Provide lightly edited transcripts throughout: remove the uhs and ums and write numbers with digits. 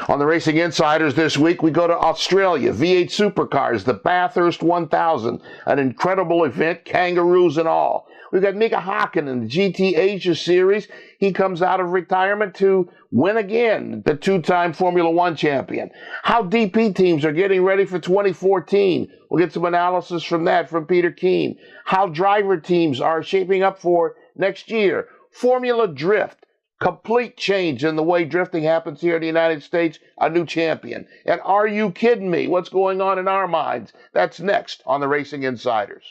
On the Racing Insiders this week, we go to Australia. V8 Supercars, the Bathurst 1000, an incredible event, kangaroos and all. We've got Mika Hakkinen in the GT Asia Series. He comes out of retirement to win again, the two-time Formula One champion. How DP teams are getting ready for 2014. We'll get some analysis from that from Peter Keane. How driver teams are shaping up for next year. Formula Drift, complete change in the way drifting happens here in the United States, a new champion. And are you kidding me? What's going on in our minds? That's next on the Racing Insiders.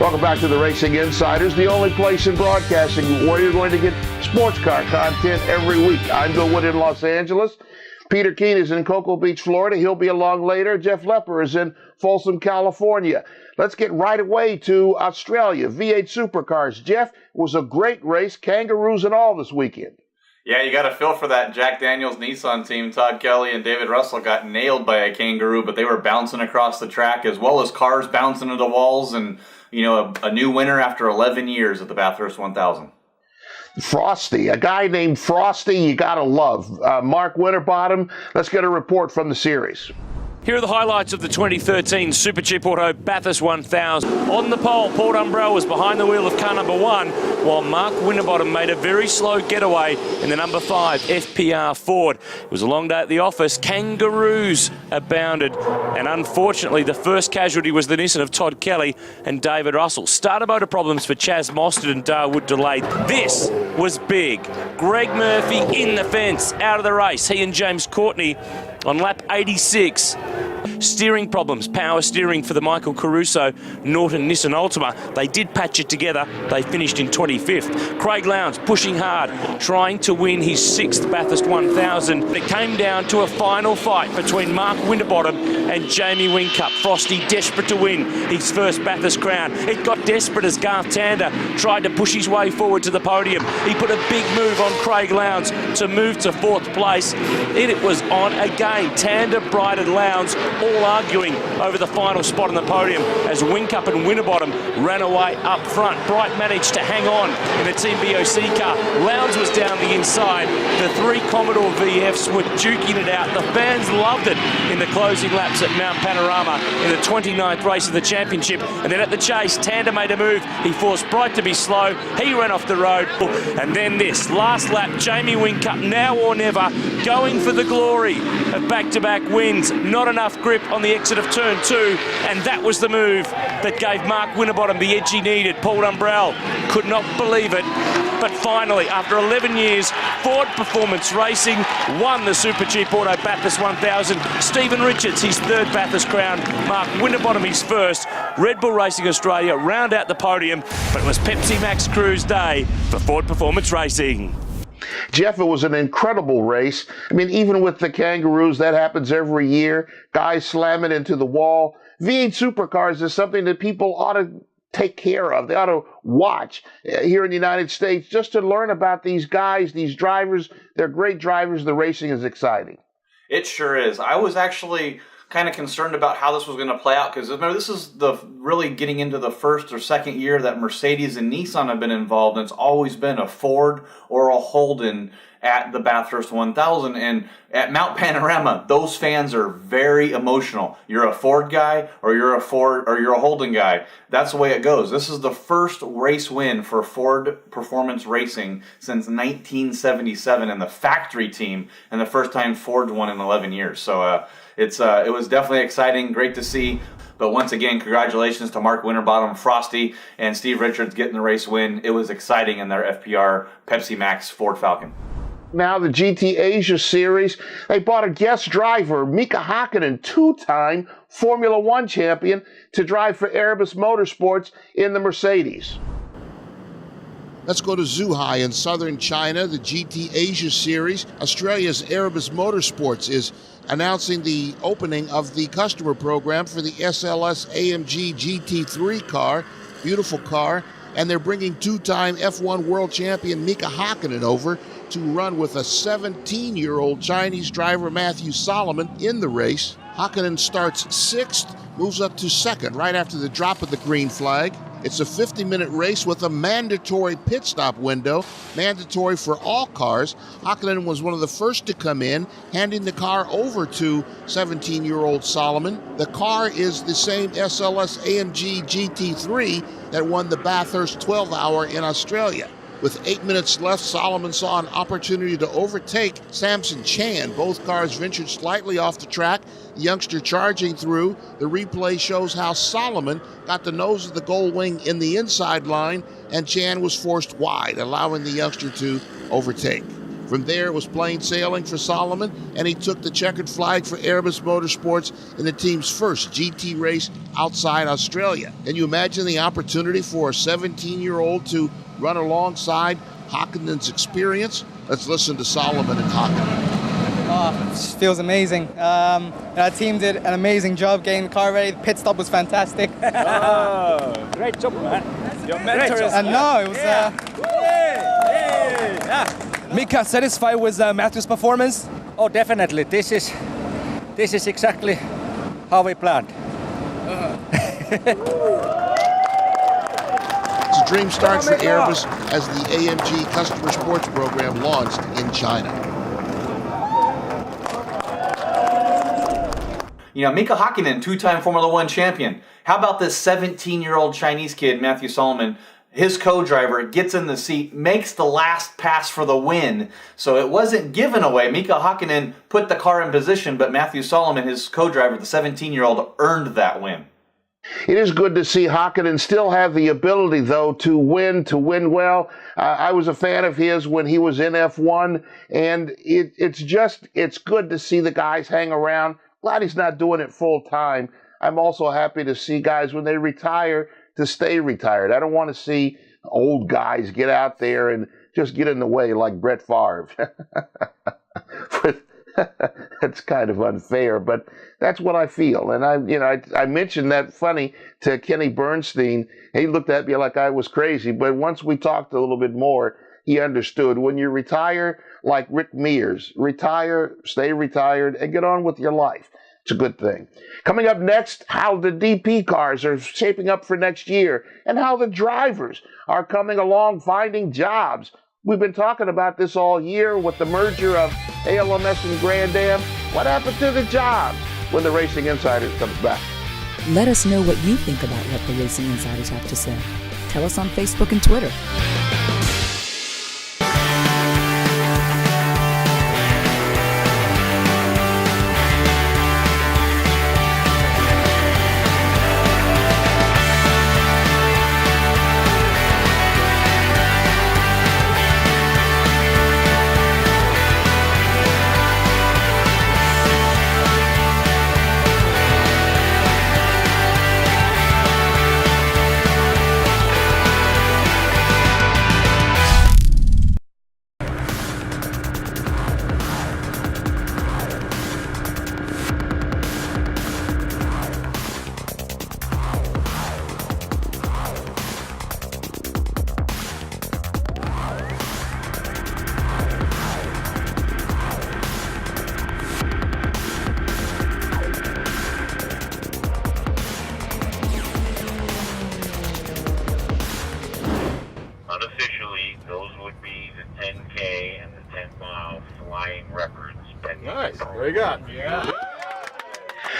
Welcome back to the Racing Insiders, the only place in broadcasting where you're going to get sports car content every week. I'm Bill Wood in Los Angeles. Peter Keane is in Cocoa Beach, Florida. He'll be along later. Jeff Lepper is in Folsom, California. Let's get right away to Australia. V8 Supercars. Jeff, it was a great race, kangaroos and all this weekend. Yeah, you got a feel for that Jack Daniels Nissan team. Todd Kelly and David Russell got nailed by a kangaroo, but they were bouncing across the track as well as cars bouncing into walls, and a new winner after 11 years at the Bathurst 1000. Frosty, a guy named Frosty you got to love. Mark Winterbottom, let's get a report from the series. Here are the highlights of the 2013 Super Cheap Auto Bathurst 1000. On the pole, Paul Dumbrell was behind the wheel of car number 1, while Mark Winterbottom made a very slow getaway in the number 5 FPR Ford. It was a long day at the office. Kangaroos abounded, and unfortunately the first casualty was the Nissan of Todd Kelly and David Russell. Starter motor problems for Chaz Mostert and Darwood delayed. This was big. Greg Murphy in the fence, out of the race. He and James Courtney on lap 86. Steering problems, power steering for the Michael Caruso Norton Nissan Altima. They did patch it together. They finished in 25th. Craig Lowndes pushing hard, trying to win his 6th Bathurst 1000. It came down to a final fight between Mark Winterbottom and Jamie Whincup. Frosty desperate to win his first Bathurst crown. It got desperate as Garth Tander tried to push his way forward to the podium. He put a big move on Craig Lowndes to move to 4th place. It was on again. Tander, Bright and Lowndes all arguing over the final spot on the podium as Whincup and Winterbottom ran away up front. Bright managed to hang on in the Team BOC car. Lowndes was down the inside. The 3 Commodore VFs were duking it out. The fans loved it in the closing laps at Mount Panorama in the 29th race of the championship. And then at the chase, Tander made a move. He forced Bright to be slow. He ran off the road. And then this last lap, Jamie Whincup, now or never, going for the glory of back-to-back wins. Not enough grip on the exit of turn 2, and that was the move that gave Mark Winterbottom the edge he needed. Paul Dumbrell could not believe it, but finally, after 11 years, Ford Performance Racing won the Super Cheap Auto Bathurst 1000. Stephen Richards, his 3rd Bathurst crown. Mark Winterbottom, his 1st. Red Bull Racing Australia round out the podium, but it was Pepsi Max Cruise Day for Ford Performance Racing. Jeff, it was an incredible race. I mean, even with the kangaroos, that happens every year. Guys slamming into the wall. V8 Supercars is something that people ought to take care of. They ought to watch here in the United States just to learn about these guys, these drivers. They're great drivers. The racing is exciting. It sure is. I was actually kind of concerned about how this was going to play out, because remember, this is the really getting into the 1st or 2nd year that Mercedes and Nissan have been involved, and it's always been a Ford or a Holden at the Bathurst 1000. And at Mount Panorama, those fans are very emotional. You're a Ford guy or you're a Holden guy. That's the way it goes. This is the first race win for Ford Performance Racing since 1977 in the factory team, and the first time Ford's won in 11 years. So it was definitely exciting, great to see. But once again, congratulations to Mark Winterbottom, Frosty, and Steve Richards getting the race win. It was exciting in their FPR Pepsi Max Ford Falcon. Now the GT Asia Series, they bought a guest driver, Mika Hakkinen, 2-time Formula One champion, to drive for Airbus Motorsports in the Mercedes. Let's go to Zhuhai in southern China, the GT Asia Series. Australia's Airbus Motorsports is announcing the opening of the customer program for the SLS AMG GT3 car. Beautiful car. And they're bringing 2-time F1 world champion Mika Hakkinen over to run with a 17-year-old Chinese driver Matthew Solomon in the race. Hakkinen starts 6th, moves up to 2nd right after the drop of the green flag. It's a 50-minute race with a mandatory pit stop window, mandatory for all cars. Hakkinen was one of the first to come in, handing the car over to 17-year-old Solomon. The car is the same SLS AMG GT3 that won the Bathurst 12-hour in Australia. With 8 minutes left, Solomon saw an opportunity to overtake Samson Chan. Both cars ventured slightly off the track, the youngster charging through. The replay shows how Solomon got the nose of the gold wing in the inside line, and Chan was forced wide, allowing the youngster to overtake. From there, it was plain sailing for Solomon, and he took the checkered flag for Airbus Motorsports in the team's first GT race outside Australia. Can you imagine the opportunity for a 17-year-old to run alongside Hakkinen's experience? Let's listen to Solomon and Hakkinen. Oh, it feels amazing. Our team did an amazing job getting the car ready. The pit stop was fantastic. Oh, great job, man. Your mentor is... No, it was... Mika, satisfied with Matthew's performance? Oh, definitely. This is exactly how we planned. It's a dream start for Airbus as the AMG Customer Sports Program launched in China. You know, Mika Hakkinen, two-time Formula One champion. How about this 17-year-old Chinese kid, Matthew Solomon? His co-driver gets in the seat, makes the last pass for the win. So it wasn't given away. Mika Hakkinen put the car in position, but Matthew Solomon, his co-driver, the 17-year-old, earned that win. It is good to see Hakkinen still have the ability, though, to win well. I was a fan of his when he was in F1, and it's good to see the guys hang around. Glad he's not doing it full time. I'm also happy to see guys, when they retire, to stay retired. I don't want to see old guys get out there and just get in the way like Brett Favre. That's kind of unfair, but that's what I feel. And I mentioned that funny to Kenny Bernstein. He looked at me like I was crazy, but once we talked a little bit more, he understood. When you retire, like Rick Mears, retire, stay retired, and get on with your life. It's a good thing. Coming up next, how the DP cars are shaping up for next year and how the drivers are coming along finding jobs. We've been talking about this all year with the merger of ALMS and Grand Am. What happened to the jobs when the Racing Insider comes back? Let us know what you think about what the Racing Insiders have to say. Tell us on Facebook and Twitter. Unofficially, those would be the 10K and the 10-mile flying records. Nice. Very good. Yeah.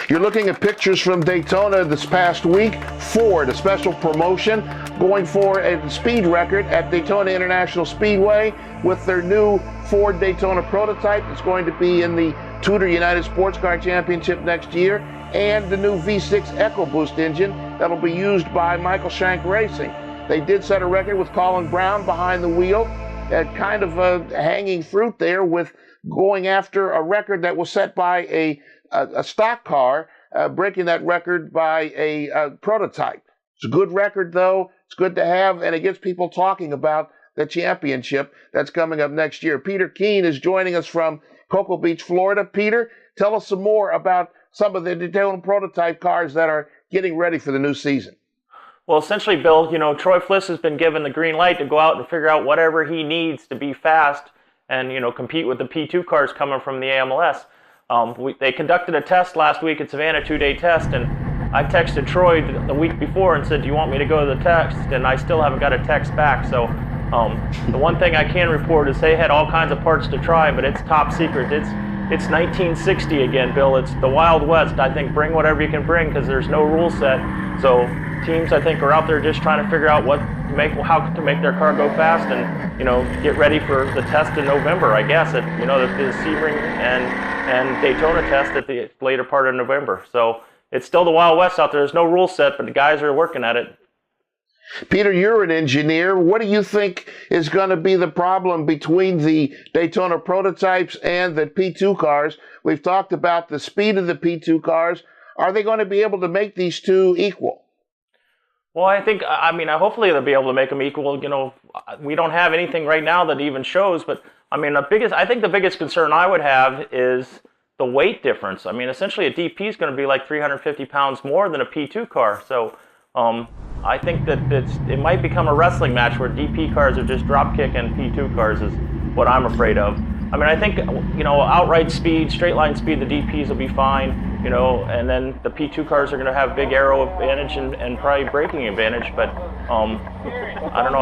You're looking at pictures from Daytona this past week. Ford, a special promotion, going for a speed record at Daytona International Speedway with their new Ford Daytona Prototype. It's going to be in the Tudor United Sports Car Championship next year, and the new V6 EcoBoost engine that'll be used by Michael Shank Racing. They did set a record with Colin Brown behind the wheel, kind of a hanging fruit there with going after a record that was set by a stock car, breaking that record by a prototype. It's a good record, though. It's good to have, and it gets people talking about the championship that's coming up next year. Peter Keene is joining us from Cocoa Beach, Florida. Peter, tell us some more about some of the Daytona Prototype cars that are getting ready for the new season. Well, essentially, Bill, Troy Fliss has been given the green light to go out and figure out whatever he needs to be fast and, compete with the P2 cars coming from the AMLS. They conducted a test last week at Savannah, 2-day test, and I texted Troy the week before and said, do you want me to go to the test? And I still haven't got a text back. So the one thing I can report is they had all kinds of parts to try, but it's top secret. It's 1960 again, Bill. It's the Wild West. I think bring whatever you can bring because there's no rule set. So teams, I think, are out there just trying to figure out how to make their car go fast and, get ready for the test in November, I guess, at, the Sebring and Daytona test at the later part of November. So it's still the Wild West out there. There's no rule set, but the guys are working at it. Peter, you're an engineer. What do you think is going to be the problem between the Daytona Prototypes and the P2 cars? We've talked about the speed of the P2 cars. Are they going to be able to make these two equal? Well, hopefully they'll be able to make them equal. We don't have anything right now that even shows, but I think the biggest concern I would have is the weight difference. Essentially a DP is going to be like 350 pounds more than a P2 car. So I think that it might become a wrestling match where DP cars are just drop kick and P2 cars is what I'm afraid of. I think, outright speed, straight line speed, the DPs will be fine, and then the P2 cars are going to have big aero advantage and probably braking advantage. But I don't know.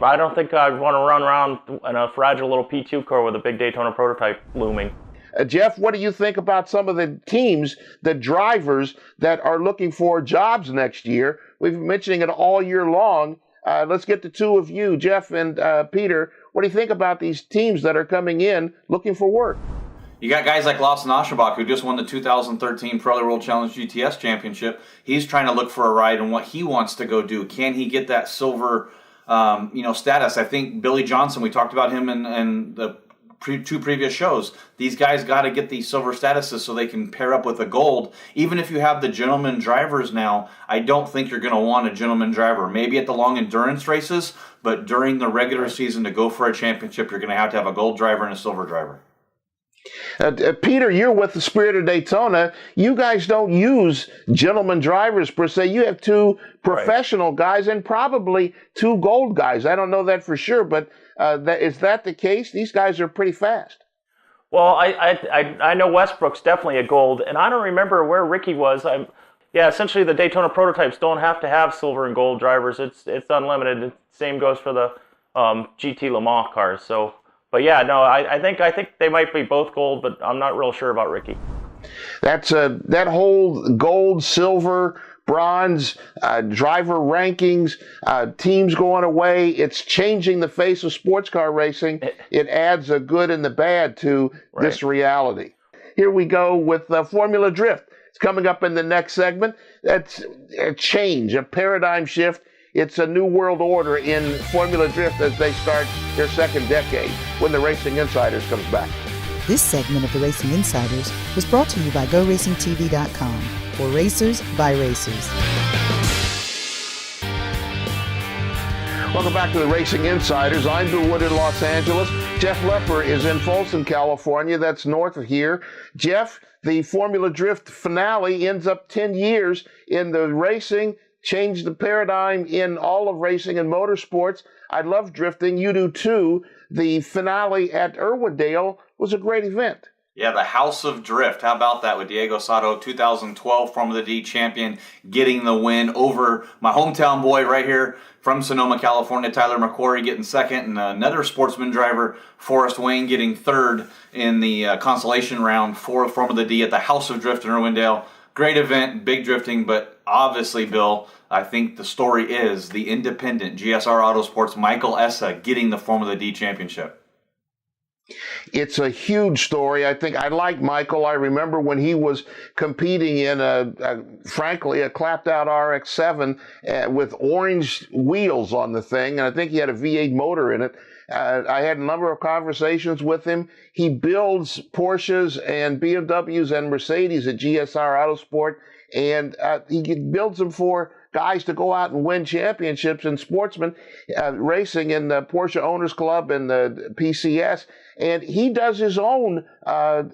I don't think I'd want to run around in a fragile little P2 car with a big Daytona Prototype looming. Jeff, what do you think about some of the teams, the drivers that are looking for jobs next year? We've been mentioning it all year long. Let's get the two of you, Jeff and Peter. What do you think about these teams that are coming in looking for work? You got guys like Lawson Aschenbach, who just won the 2013 Pirelli World Challenge GTS Championship. He's trying to look for a ride and what he wants to go do. Can he get that silver, status? I think Billy Johnson, we talked about him in the two previous shows. These guys got to get these silver statuses so they can pair up with the gold. Even if you have the gentleman drivers now, I don't think you're going to want a gentleman driver. Maybe at the long endurance races, but during the regular season to go for a championship, you're going to have a gold driver and a silver driver. Peter, you're with the Spirit of Daytona. You guys don't use gentleman drivers per se. You have two professional guys and probably two gold guys. I don't know that for sure, but is that the case? These guys are pretty fast. Well, I know Westbrook's definitely a gold, and I don't remember where Ricky was. Essentially the Daytona Prototypes don't have to have silver and gold drivers. It's unlimited. Same goes for the GT Le Mans cars. So, but yeah, no, I think they might be both gold, but I'm not real sure about Ricky. That's that whole gold, silver, bronze, driver rankings, teams going away. It's changing the face of sports car racing. It adds a good and the bad to this reality. Here we go with Formula Drift. It's coming up in the next segment. That's a change, a paradigm shift. It's a new world order in Formula Drift as they start their second decade when the Racing Insiders comes back. This segment of the Racing Insiders was brought to you by GoRacingTV.com. For racers, by racers. Welcome back to the Racing Insiders. I'm Bill Wood in Los Angeles. Jeff Lepper is in Folsom, California. That's north of here. Jeff, the Formula Drift finale ends up 10 years in the racing, changed the paradigm in all of racing and motorsports. I love drifting. You do too. The finale at Irwindale was a great event. Yeah, the House of Drift. How about that with Diego Sato, 2012 Formula D champion, getting the win over my hometown boy right here from Sonoma, California, Tyler McQuarrie getting second, and another sportsman driver, Forrest Wayne, getting third in the consolation round for Formula D at the House of Drift in Irwindale. Great event, big drifting, but obviously, Bill, I think the story is the independent GSR Autosports Michael Essa getting the Formula D championship. It's a huge story. I think I like Michael. I remember when he was competing in frankly, a clapped out RX-7 with orange wheels on the thing. And I think he had a V8 motor in it. I had a number of conversations with him. He builds Porsches and BMWs and Mercedes at GSR Autosport. And he builds them for guys to go out and win championships in sportsman racing in the Porsche Owners Club and the PCS. And he does his own kind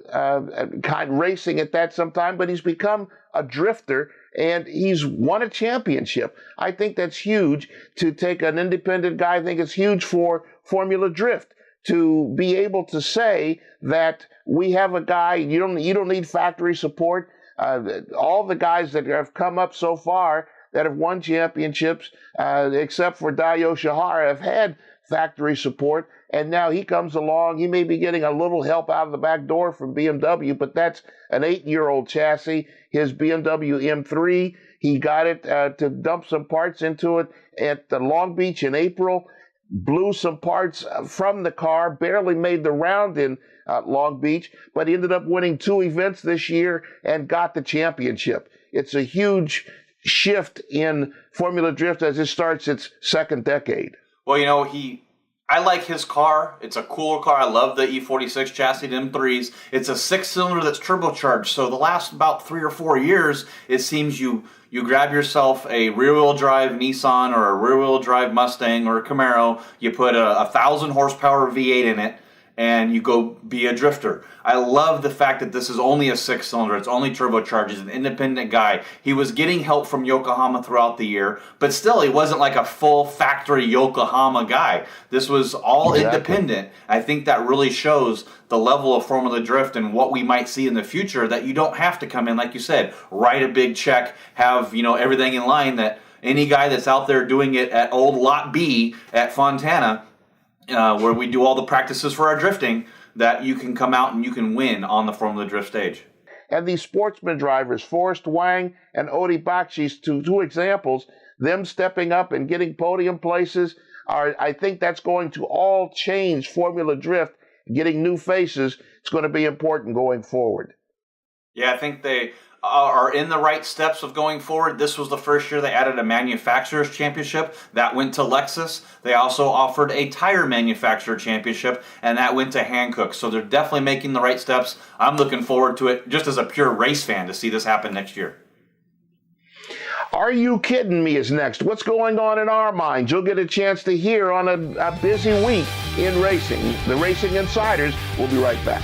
of racing at that sometime, but he's become a drifter and he's won a championship. I think that's huge to take an independent guy. I think it's huge for Formula Drift to be able to say that we have a guy, you don't need factory support. All the guys that have come up so far that have won championships, except for Dayo Shihara, have had factory support. And now he comes along. He may be getting a little help out of the back door from BMW, but that's an 8-year-old chassis. His BMW M3, he got it to dump some parts into it at Long Beach in April, blew some parts from the car, barely made the round in Long Beach, but he ended up winning 2 events this year and got the championship. It's a huge shift in Formula Drift as it starts its second decade. Well, you know, I like his car. It's a cooler car. I love the E46 chassis M3s. It's a 6-cylinder that's turbocharged. So the last about 3 or 4 years, it seems you grab yourself a rear-wheel drive Nissan or a rear-wheel drive Mustang or a Camaro, you put a 1,000 horsepower V8 in it, and you go be a drifter. I love the fact that this is only a 6-cylinder. It's only turbocharged. He's an independent guy. He was getting help from Yokohama throughout the year, but still, he wasn't like a full factory Yokohama guy. This was all independent. I think that really shows the level of Formula Drift and what we might see in the future, that you don't have to come in, like you said, write a big check, have, you know, everything in line, that any guy that's out there doing it at old Lot B at Fontana, where we do all the practices for our drifting, that you can come out and you can win on the Formula Drift stage. And these sportsman drivers, Forrest Wang and Odi Bakshi's two examples, them stepping up and getting podium places, I think that's going to all change Formula Drift, getting new faces. It's going to be important going forward. Yeah, I think they are in the right steps of going forward. This was the first year they added a manufacturer's championship. That went to Lexus. They also offered a tire manufacturer championship, and that went to Hankook. So they're definitely making the right steps. I'm looking forward to it, just as a pure race fan, to see this happen next year. Are You Kidding Me is next. What's going on in our minds? You'll get a chance to hear on a busy week in racing. The Racing Insiders will be right back.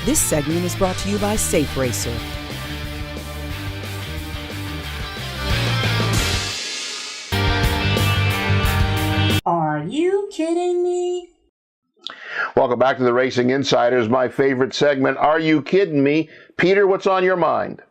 This segment is brought to you by Safe Racer. Are you kidding me? Welcome back to the Racing Insiders, my favorite segment. Are you kidding me? Peter, what's on your mind?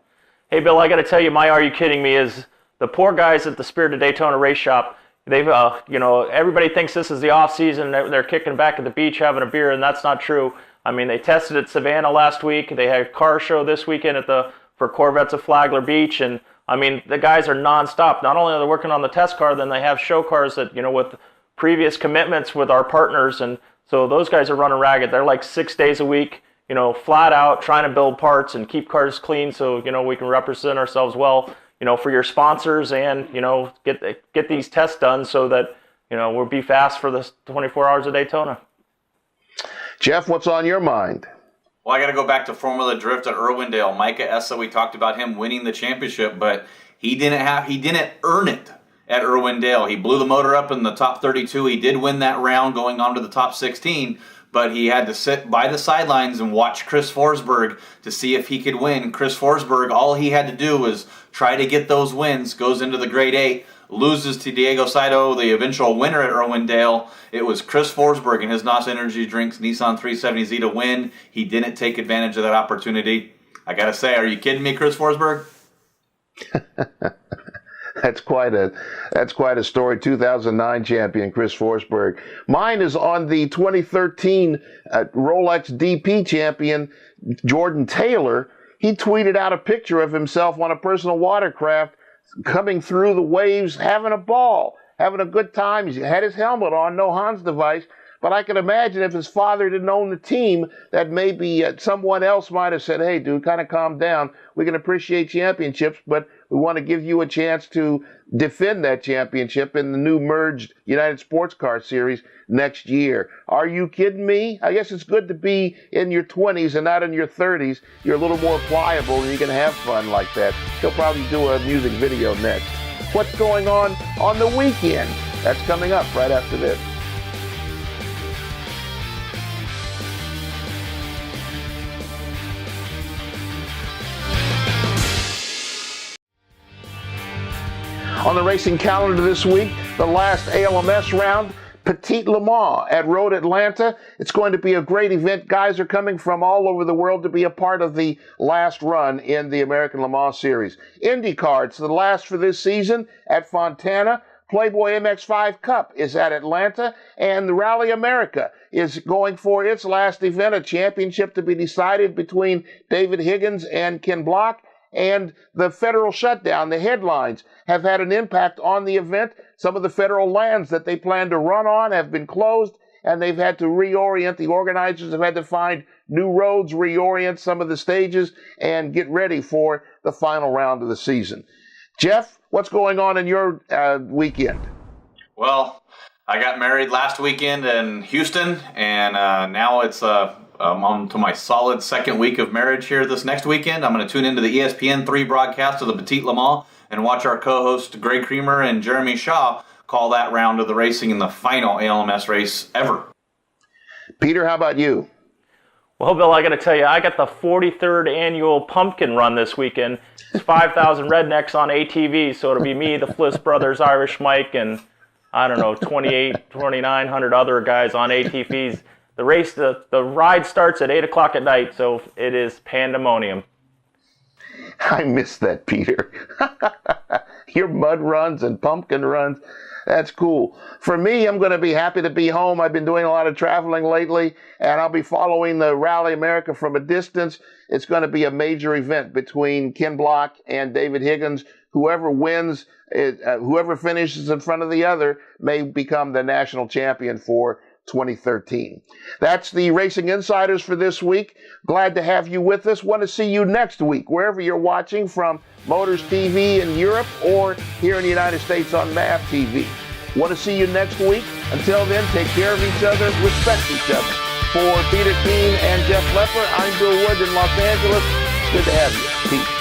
Hey, Bill, I got to tell you, my Are You Kidding Me is the poor guys at the Spirit of Daytona race shop. They've, everybody thinks this is the off season. They're kicking back at the beach having a beer, and that's not true. I mean, they tested at Savannah last week. They had a car show this weekend for Corvettes of Flagler Beach, and I mean, the guys are nonstop. Not only are they working on the test car, then they have show cars that, with previous commitments with our partners, and so those guys are running ragged. They're like 6 days a week, flat out trying to build parts and keep cars clean, so we can represent ourselves well, for your sponsors, and get these tests done so that we'll be fast for the 24 hours of Daytona. Jeff, what's on your mind? Well, I got to go back to Formula Drift at Irwindale. Mika Essa, we talked about him winning the championship, but he didn't earn it at Irwindale. He blew the motor up in the top 32. He did win that round going on to the top 16, but he had to sit by the sidelines and watch Chris Forsberg to see if he could win. Chris Forsberg, all he had to do was try to get those wins, goes into the grade 8, loses to Diego Saito, the eventual winner at Irwindale. It was Chris Forsberg and his NOS Energy Drinks Nissan 370Z to win. He didn't take advantage of that opportunity. I got to say, are you kidding me, Chris Forsberg? That's quite a story. 2009 champion Chris Forsberg. Mine is on the 2013 Rolex DP champion Jordan Taylor. He tweeted out a picture of himself on a personal watercraft coming through the waves, having a ball, having a good time. He had his helmet on, no Hans device. But I can imagine if his father didn't own the team, that maybe someone else might have said, hey, dude, kind of calm down. We can appreciate championships, but we want to give you a chance to defend that championship in the new merged United Sports Car Series next year. Are you kidding me? I guess it's good to be in your 20s and not in your 30s. You're a little more pliable and you can have fun like that. He'll probably do a music video next. What's going on the weekend? That's coming up right after this. On the racing calendar this week, the last ALMS round, Petit Le Mans at Road Atlanta. It's going to be a great event. Guys are coming from all over the world to be a part of the last run in the American Le Mans Series. IndyCar, it's the last for this season at Fontana. Playboy MX5 Cup is at Atlanta, and the Rally America is going for its last event, a championship to be decided between David Higgins and Ken Block. And the federal shutdown, the headlines, have had an impact on the event. Some of the federal lands that they plan to run on have been closed, and they've had to reorient. The organizers have had to find new roads, reorient some of the stages, and get ready for the final round of the season. Jeff, what's going on in your weekend? Well, I got married last weekend in Houston, and now it's I'm on to my solid second week of marriage here this next weekend. I'm going to tune into the ESPN3 broadcast of the Petit Le Mans and watch our co-host Greg Creamer and Jeremy Shaw call that round of the racing in the final ALMS race ever. Peter, how about you? Well, Bill, I got to tell you, I got the 43rd annual pumpkin run this weekend. It's 5,000 rednecks on ATVs, so it'll be me, the Fliss brothers, Irish Mike, and I don't know, 2,900 other guys on ATVs. The race, the ride starts at 8 o'clock at night, so it is pandemonium. I miss that, Peter. Your mud runs and pumpkin runs. That's cool. For me, I'm going to be happy to be home. I've been doing a lot of traveling lately, and I'll be following the Rally America from a distance. It's going to be a major event between Ken Block and David Higgins. Whoever wins, whoever finishes in front of the other may become the national champion for 2013. That's the Racing Insiders for this week. Glad to have you with us. Want to see you next week, wherever you're watching from Motors TV in Europe or here in the United States on MAV TV. Want to see you next week. Until then, take care of each other, respect each other. For Peter Keene and Jeff Lepper, I'm Bill Wood in Los Angeles. Good to have you. Peace.